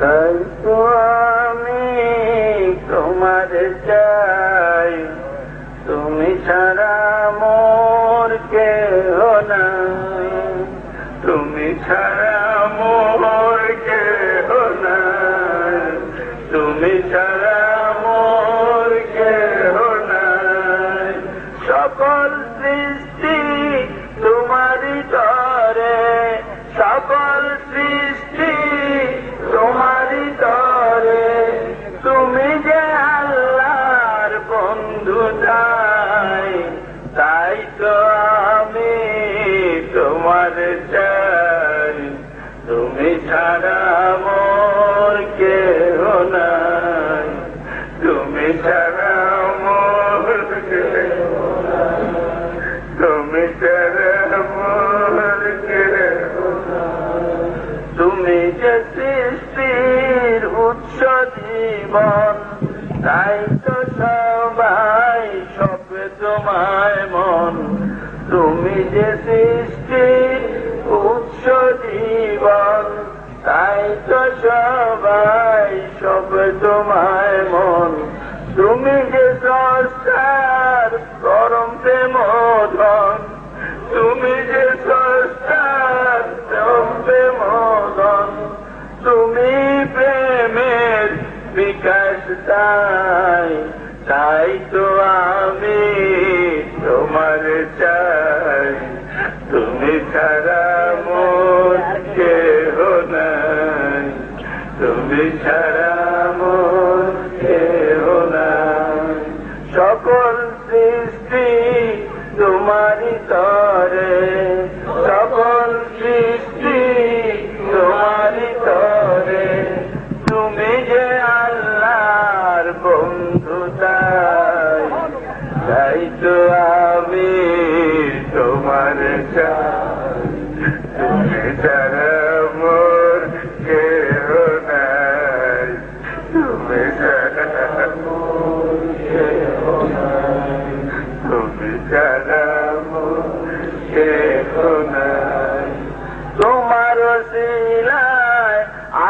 তাই তো আমি তোমার চাই, তুমি ছাড়া মোর কেহ নাই, তুমি ছাড়া মোর কেহ নাই, তুমি ছাড়া মোর কেহ নাই। সকল সৃষ্টি তোমারই তরে, সকল সৃষ্টি তোমারই তরে, তুমি যে আল্লাহর বন্ধু তাই, তাই তো আমি তোমার চাই, তুমি ছাড়া মোর কেহ নাই, তুমি ছাড়া মোর কেহ নাই, তুমি ছাড়া মোর কেহ নাই। তুমি যে সৃষ্টির উৎস জীবন, তাই তো সবাই সবে তোমায় মন। তুমি যে সৃষ্টির উৎস জীবন, তাই তো সবাই সবে তোমায় মন। তুমি যে স্রষ্টার পরম প্রেমধন, তুমি যে স্রষ্টার পরম প্রেমধন, তুমি প্রেমের বিকাশ তাই, তাই তো আমি তোমার চাই, তুমি ছাড়া মোর কেহ নাই, তুমি ছাড়া মোর কেহ নাই। সকল সৃষ্টি তোমারই তরে, সকল সৃষ্টি তোমারই তরে, তুমি যে আল্লাহর বন্ধু তাই, তাই তো আমি তোমার চাই, তুমি ছাড়া মোর কেহ নাই, তুমি ছাড়া মোর কেহ নাই, তুমি ছাড়া মোর কেহ নাই। তোমার ওসিলায়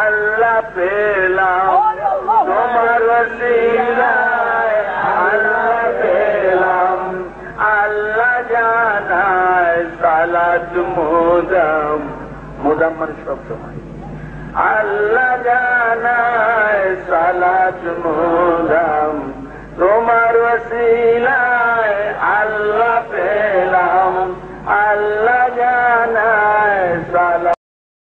আল্লাহ পেলাম, তোমার ওসিলায় আল্লাহ পেলাম, আল্লাহ জানায় সালাত মুদাম, মুদাম মানে সব সময়, আল্লাহ জানায় সালাত মুদাম। তোমার ওসিলায় আল্লাহ পেলাম, আল্লাহ জানায় সালাত